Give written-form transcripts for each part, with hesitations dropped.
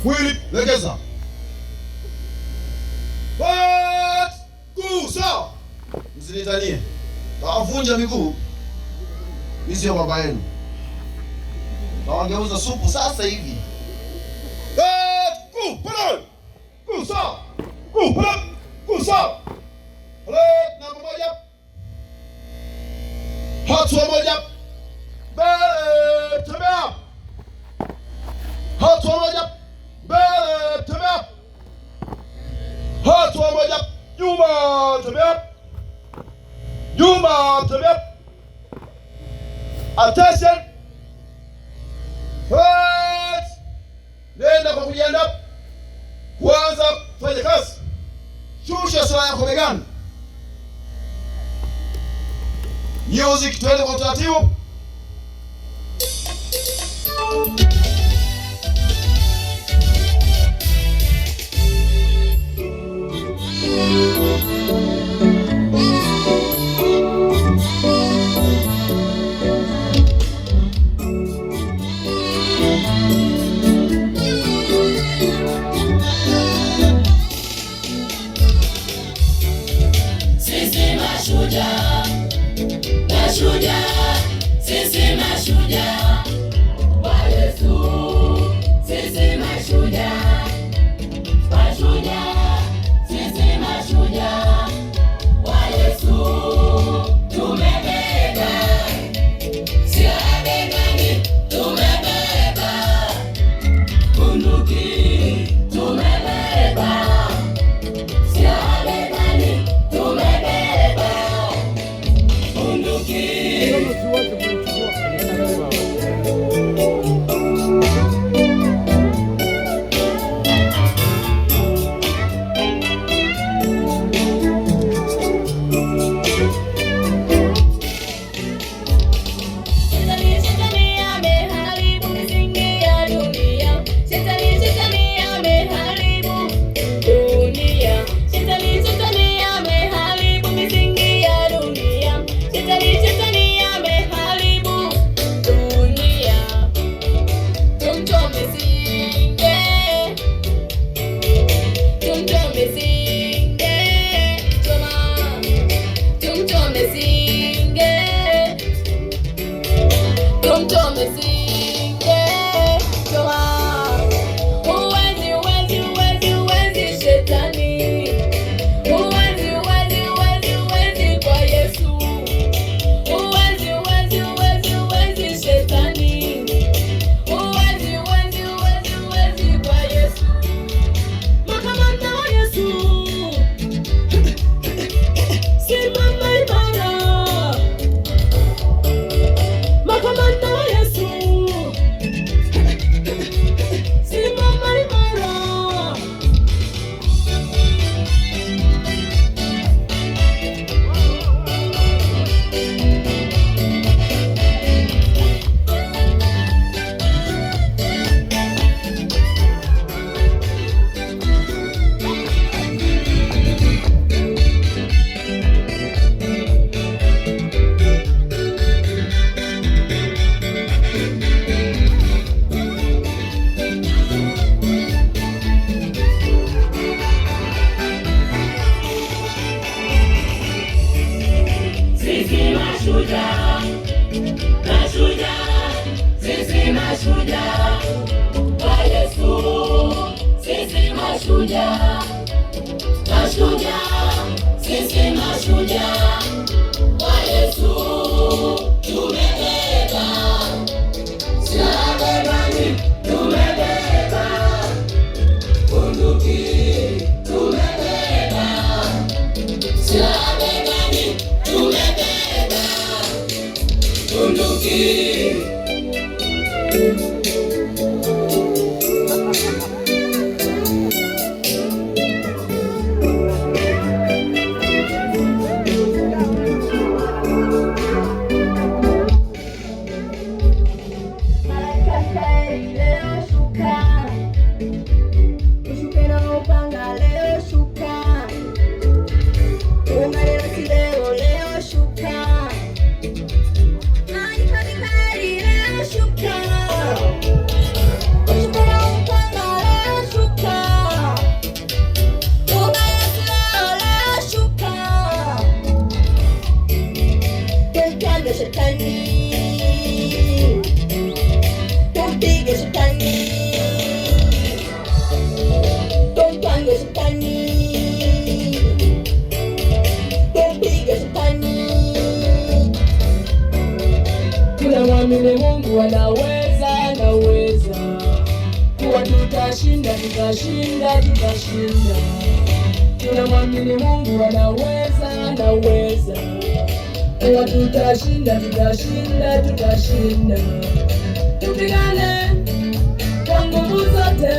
Mwili legeza. Sawa. Msinitanie. Tawavunja miguu. Mimi sio baba yenu. Tawageuza supu sasa hivi. Sawa. Sawa. Namba moja. Hatua moja. Mbele, tembea. Hatua moja. Mbele, tembea. Hatua moja. Nyuma, tembea. Nyuma, tembea. Attention. Nenda kwa kujiandaa. Kwanza fanya kazi. Shusha sura yako begani. Music, twende kwa utaratibu. Mashujaa, sisi mashujaa wa Yesu, sisi mashujaa, mashujaa, sisi mashujaa wa Yesu, tumebeba silaha begani, tumebeba bunduki, tumebeba silaha begani, tumebeba bunduki. Mashujaa, mashujaa, sisi mashujaa wa Yesu, sisi mashujaa, mashujaa, sisi mashujaa wa Yesu, tumebeba silaha begani, tumebeba bunduki, tumebeba silaha begani, tumebeba bunduki. Leo shuka tumpige shetani, tumpige shetani, tumpige shetani, tumpige shetani. Tunamwamini Mungu anaweza, anaweza kuwa tutashinda, tutashinda, tutashinda. Tunamwamini Mungu anaweza, anaweza kuwa tutashinda, tutashinda, tutashinda. Tupigane kwa nguvu zote,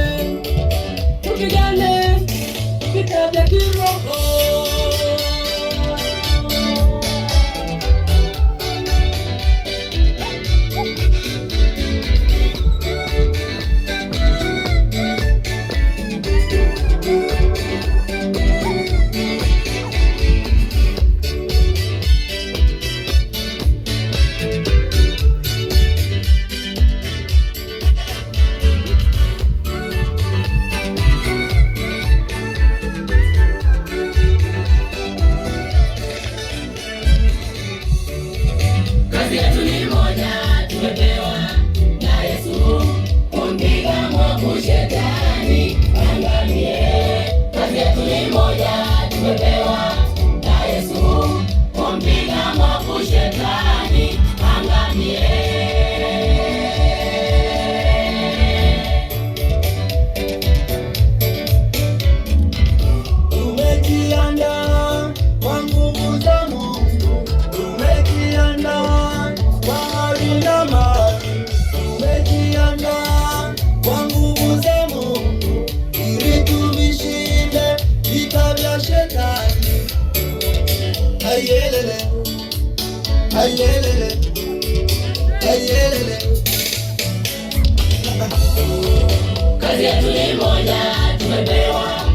tupigane vita vya kiroho. Kazi yetu ni moja, tumepewa na Yesu, kumpiga mwovu shetani angamie. Kazi yetu ni moja, tumepewa na Yesu, kumpiga mwovu shetani angamie. Tumejiandaa kwa nguvu za Mungu, tumejiandaa kwa hali na mali, tumejiandaa kwa nguvu za Mungu ili tuvishinde vita vya shetani. Ayelele, ayelele, ayelele. Kazi yetu ni moja, tumepewa